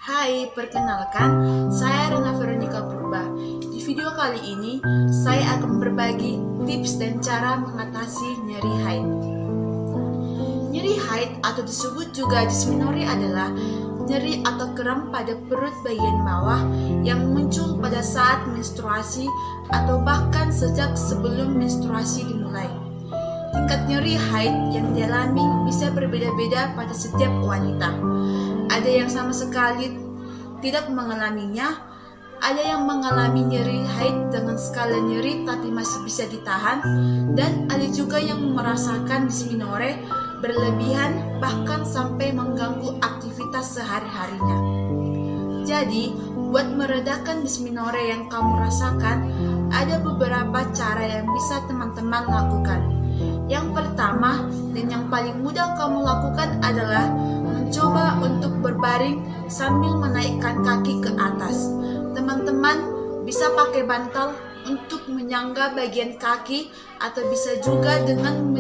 Hai, perkenalkan, saya Rena Veronica Purba. Di video kali ini, saya akan berbagi tips dan cara mengatasi nyeri haid. Nyeri haid atau disebut juga dysmenorrhea adalah nyeri atau kram pada perut bagian bawah yang muncul pada saat menstruasi atau bahkan sejak sebelum menstruasi dimulai. Tingkat nyeri haid yang dialami bisa berbeda-beda pada setiap wanita. Ada yang sama sekali tidak mengalaminya, ada yang mengalami nyeri haid dengan skala nyeri tapi masih bisa ditahan, dan ada juga yang merasakan dysmenorrhea berlebihan bahkan sampai mengganggu aktivitas sehari-harinya. Jadi, buat meredakan dysmenorrhea yang kamu rasakan, ada beberapa cara yang bisa teman-teman lakukan. Yang pertama dan yang paling mudah kamu lakukan adalah mencoba untuk berbaring sambil menaikkan kaki ke atas. Teman-teman bisa pakai bantal untuk menyangga bagian kaki atau bisa juga dengan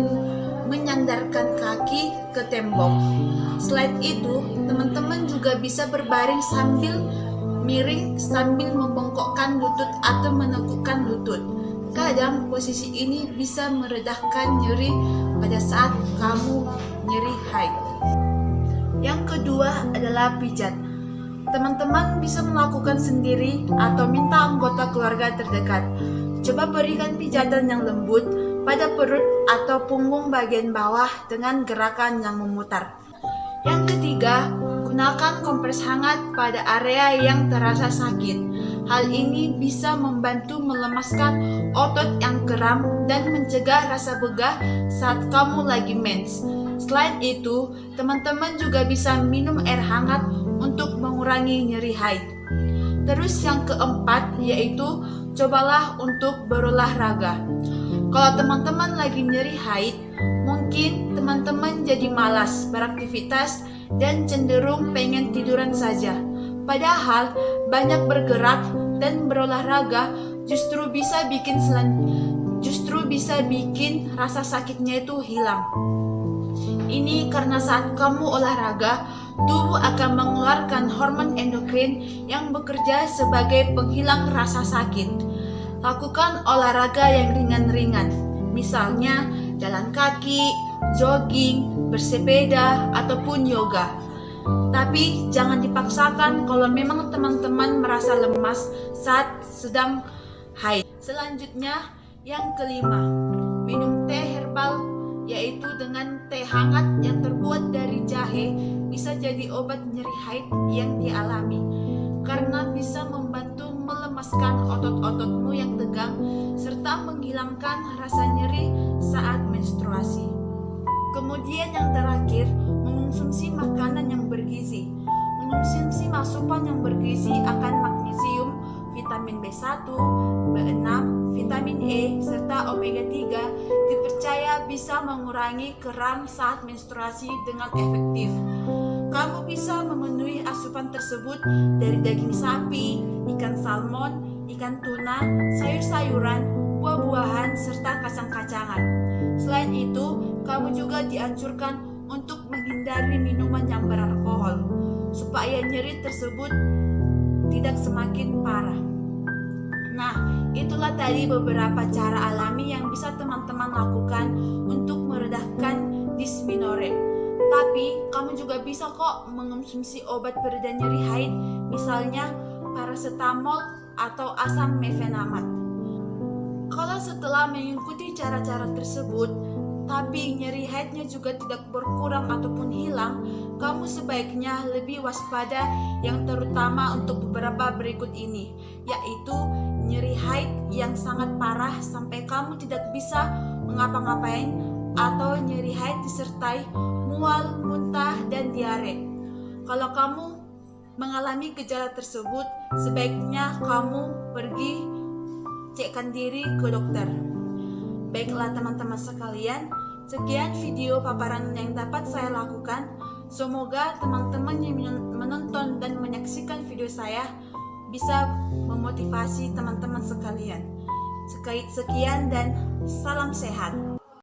menyandarkan kaki ke tembok. Selain itu, teman-teman juga bisa berbaring sambil miring sambil membongkokkan lutut atau menegukkan lutut. Kadang posisi ini bisa meredahkan nyeri pada saat kamu nyeri haid. Yang kedua adalah pijat. Teman-teman bisa melakukan sendiri atau minta anggota keluarga terdekat. Coba berikan pijatan yang lembut pada perut atau punggung bagian bawah dengan gerakan yang memutar. Yang ketiga, gunakan kompres hangat pada area yang terasa sakit. Hal ini bisa membantu melemaskan otot yang kram dan mencegah rasa begah saat kamu lagi mens. Selain itu, teman-teman juga bisa minum air hangat untuk mengurangi nyeri haid. Terus yang keempat yaitu cobalah untuk berolahraga. Kalau teman-teman lagi nyeri haid, mungkin teman-teman jadi malas beraktivitas dan cenderung pengen tiduran saja. Padahal banyak bergerak dan berolahraga justru bisa bikin rasa sakitnya itu hilang. Ini karena saat kamu olahraga, tubuh akan mengeluarkan hormon endokrin yang bekerja sebagai penghilang rasa sakit. Lakukan olahraga yang ringan-ringan, misalnya jalan kaki, jogging, bersepeda, ataupun yoga. Tapi jangan dipaksakan kalau memang teman-teman merasa lemas saat sedang haid. Selanjutnya, yang kelima, minum teh herbal, yaitu dengan teh hangat yang terbuat dari jahe bisa jadi obat nyeri haid yang dialami, karena bisa membantu melemaskan otot-ototmu yang tegang serta menghilangkan rasa nyeri saat menstruasi. Kemudian yang terakhir, mengonsumsi makanan yang bergizi. Mengonsumsi asupan yang bergizi akan magnesium, vitamin B1, B6, vitamin E, serta omega 3 dipercaya bisa mengurangi kram saat menstruasi dengan efektif. Kamu bisa memenuhi asupan tersebut dari daging sapi, ikan salmon, ikan tuna, sayur-sayuran, buah-buahan, serta kacang-kacangan. Selain itu, kamu juga dianjurkan untuk menghindari minuman yang beralkohol, supaya nyeri tersebut tidak semakin parah. Nah, itulah tadi beberapa cara alami yang bisa teman-teman lakukan untuk meredahkan dysmenorrhea. Tapi, kamu juga bisa kok mengonsumsi obat pereda nyeri haid, misalnya paracetamol atau asam mefenamat. Kalau setelah mengikuti cara-cara tersebut, tapi nyeri haidnya juga tidak berkurang ataupun hilang, kamu sebaiknya lebih waspada, yang terutama untuk beberapa berikut ini, yaitu nyeri haid yang sangat parah sampai kamu tidak bisa mengapa-ngapain, atau nyeri haid disertai mual, muntah, dan diare. Kalau kamu mengalami gejala tersebut, sebaiknya kamu pergi cekkan diri ke dokter. Baiklah teman-teman sekalian, sekian video paparan yang dapat saya lakukan. Semoga teman-teman yang menonton dan menyaksikan video saya bisa memotivasi teman-teman sekalian. Sekian dan salam sehat.